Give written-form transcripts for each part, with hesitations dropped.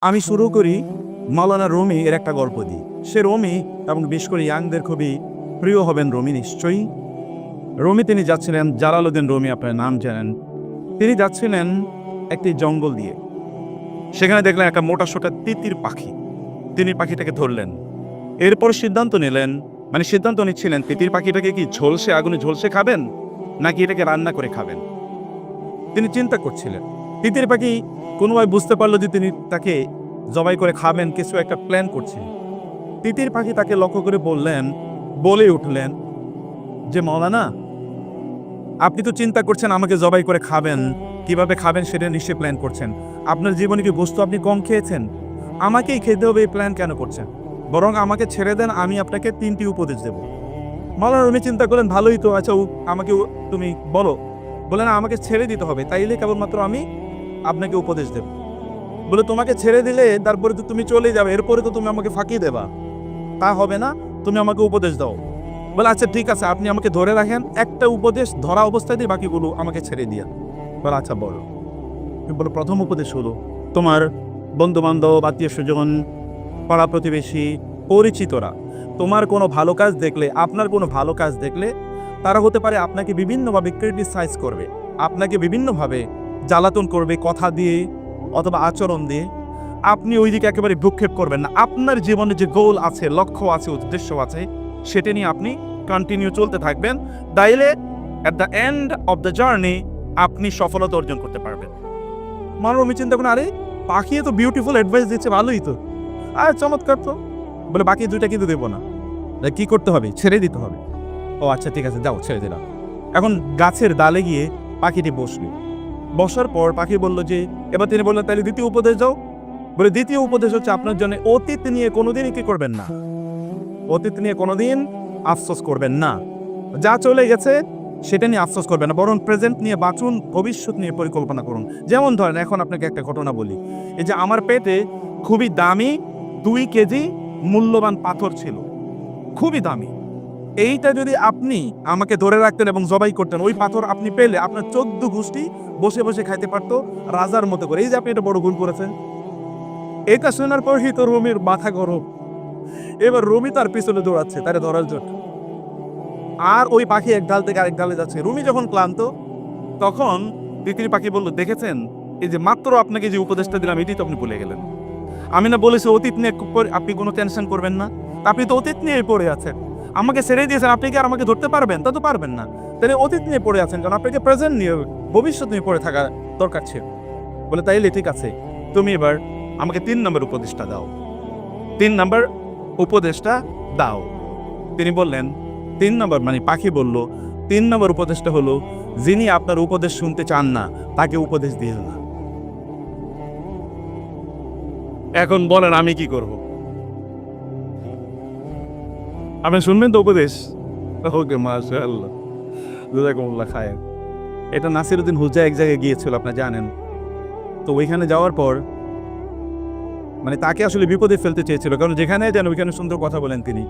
আমি শুরু করি মাওলানা রুমি এর একটা গল্প দিয়ে। সে রুমি এবং বিশেষ করে ইয়াংদের খুবই প্রিয় হবেন রুমি নিশ্চয়ই। রুমি তিনি যাচ্ছিলেন, জালালউদ্দিন রুমি আপনার নাম জানেন। তিনি যাচ্ছিলেন একটি জঙ্গল দিয়ে। সেখানে দেখলেন একটা মোটা-সোটা তিতির পাখি। তিনি পাখিটাকে ধরলেন। এরপর সিদ্ধান্ত নিচ্ছিলেন তিতির পাখিটাকে কি আগুনে ঝলসে খাবেন নাকি এটাকে রান্না করে খাবেন। তিনি চিন্তা করছিলেন। তিতির পাখি কোনোভাবে বুঝতে পারলো যে তিনি তাকে জবাই করে খাবেন, কিছু একটা প্ল্যান করছেন। তিতির পাখি তাকে লক্ষ্য করে বলে উঠলেন যে মাওলানা, আপনি তো চিন্তা করছেন আমাকে জবাই করে খাবেন, কিভাবে খাবেন সেটা নিশ্চয়ই প্ল্যান করছেন। আপনার জীবনে কি বস্তু আপনি কম খেয়েছেন? আমাকেই খেতে হবে এই প্ল্যান কেন করছেন? বরং আমাকে ছেড়ে দেন, আমি আপনাকে 3টি উপদেশ দেব। মাওলানা রুমি চিন্তা করলেন, ভালোই তো, আচ্ছা আমাকে তুমি বলো। বললেন আমাকে ছেড়ে দিতে হবে, তাইলে কেবলমাত্র আমি আপনাকে উপদেশ দেব। বলে তোমাকে ছেড়ে দিলে তারপরে তো তুমি চলে যাবে, এরপরে তো তুমি আমাকে ফাঁকি দেবা, তা হবে না, তুমি আমাকে উপদেশ দাও। বলে আচ্ছা ঠিক আছে, আপনি আমাকে ধরে রাখেন, একটা উপদেশ ধরা অবস্থায় দিয়ে বাকিগুলো আমাকে ছেড়ে দিয়া। বলে আচ্ছা বলো। বলে প্রথম উপদেশ হলো, তোমার বন্ধু বান্ধব, আত্মীয় স্বজন, পাড়া প্রতিবেশী, পরিচিতরা তোমার কোনো ভালো কাজ দেখলে, আপনার কোনো ভালো কাজ দেখলে তারা হতে পারে আপনাকে বিভিন্নভাবে ক্রিটিসাইজ করবে, আপনাকে বিভিন্নভাবে জ্বালাতন করবে, কথা দিয়ে অথবা আচরণ দিয়ে। আপনি ওই দিকে একেবারে ভ্রুক্ষেপ করবেন না। আপনার জীবনে যে গোল আছে, লক্ষ্য আছে, উদ্দেশ্য আছে, সেটা নিয়ে আপনি কন্টিনিউ চলতে থাকবেন। তাইলে at the end of the journey আপনি সফলতা অর্জন করতে পারবেন। আমি চিন্তা করেন, আরে পাখি তো বিউটিফুল অ্যাডভাইস দিচ্ছে, ভালোই তো, আর চমৎকার তো। বলে বাকি দুইটা কিন্তু দেবো না, কি করতে হবে? ছেড়ে দিতে হবে। ও আচ্ছা ঠিক আছে, যাও ছেড়ে দিলাম। এখন গাছের ডালে গিয়ে পাখিটি বসলো। বসার পর পাখি বলল যে, এবার তিনি বললেন তাহলে দ্বিতীয় উপদেশ দাও। বলে দ্বিতীয় উপদেশ হচ্ছে আপনার জন্য অতীত নিয়ে কোনোদিনই কি করবেন না, অতীত নিয়ে কোনোদিন আফসোস করবেন না। যা চলে গেছে সেটা নিয়ে আফসোস করবেন না, বরং প্রেজেন্ট নিয়ে বাঁচুন, ভবিষ্যৎ নিয়ে পরিকল্পনা করুন। যেমন ধরেন, এখন আপনাকে একটা ঘটনা বলি। এই যে আমার পেটে খুবই দামি 2 কেজি মূল্যবান পাথর ছিল, খুবই দামি। এইটা যদি আপনি আমাকে ধরে রাখতেন এবং জবাই করতেন, ওই পাথর আপনি পেলে আপনার 14 গোষ্ঠী বসে বসে খাইতে পারতো রাজার মতো করে। এই যে আপনি এটা বড় ভুল করেছেন। এটা শোনার পর তো রুমির মাথা গরম। এবার রুমি তার পিছনে দৌড়াচ্ছে তারে ধরার জন্য, আর ওই পাখি এক ডাল থেকে আরেক ডালে যাচ্ছে। রুমি যখন ক্লান্ত, তখন তিতির পাখি বলল, দেখেছেন এই যে মাত্র আপনাকে যে উপদেশটা দিলাম এটি তো আপনি ভুলে গেলেন। আমি না বলেছি অতীত নিয়ে আপনি কোনো টেনশন করবেন না? আপনি তো অতীত নিয়ে পড়ে আছেন, আমাকে ছেড়ে দিয়েছেন, আপনি কি আর আমাকে ধরতে পারবেন? তা তো পারবেন না। তাহলে অতীত নিয়ে পড়ে আছেন কারণ আপনাকে প্রেজেন্ট নিয়ে, ভবিষ্যৎ নিয়ে পড়ে থাকা দরকার ছিল। বলে তাইলে ঠিক আছে, তুমি এবার আমাকে 3 নম্বর উপদেশটা দাও। 3 নম্বর উপদেশটা দাও। তিনি বললেন 3 নম্বর, পাখি বলল 3 নম্বর উপদেশটা হলো, যিনি আপনার উপদেশ শুনতে চান না তাকে উপদেশ দিয়েন না। এখন বলেন আমি কি করব? আপনি শুনবেন তো উপদেশ? ওকে, মাশাআল্লাহ, জাযাকুমুল্লাহ খায়র। এটা নাসিরউদ্দিন হুজা এক জায়গায় গিয়েছিল, আপনি জানেন তো। ওইখানে যাওয়ার পর তাকে আসলে বিপদে ফেলতে চেয়েছিল, কারণ যেখানে যান ওইখানে সুন্দর কথা বলেন তিনি,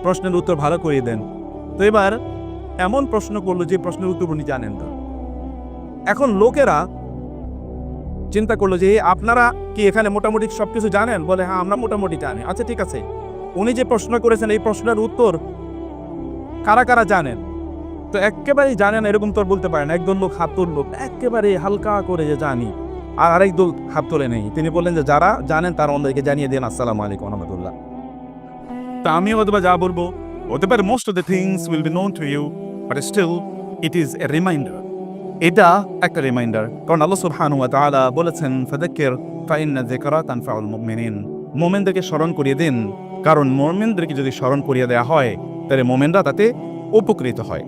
প্রশ্নের উত্তর ভালো করিয়ে দেন। তো এবার এমন প্রশ্ন করলো যে প্রশ্নের উত্তর উনি জানেন না। এখন লোকেরা চিন্তা করলো যে আপনারা কি এখানে মোটামুটি সবকিছু জানেন? বলে হ্যাঁ, আমরা মোটামুটি জানি। আচ্ছা ঠিক আছে, উনি যে প্রশ্ন করেছেন এই প্রশ্নের উত্তর কারা কারা জানেন? তো একেবারেই জানেন এরকম তো বলতে পারেন। একদল লোক হাত তুললো, একেবারে হালকা করে যে জানি, আর আরেক দল হাত তোলে নেই। তিনি বললেন যে যারা জানেন তারা আমাদেরকে জানিয়ে দেন, আসসালামু আলাইকুম ওয়া রাহমাতুল্লাহ। তা আমি অথবা যা বলবো হতে পারে most of the things will be known to you, but still it is a reminder. এটা একটা রিমাইন্ডার, কারণ আল্লাহ সুবহানাহু ওয়া তাআলা বলেছেন, ফাযাক্কির ফাইন্না যিকরা তানফাউল মুমিনিন। মুমিনদেরকে স্মরণ করিয়ে দিন, কারণ মুমিনদেরকে যদি স্মরণ করিয়ে দেওয়া হয় তাহলে মুমিনরা তাতে উপকৃত হয়।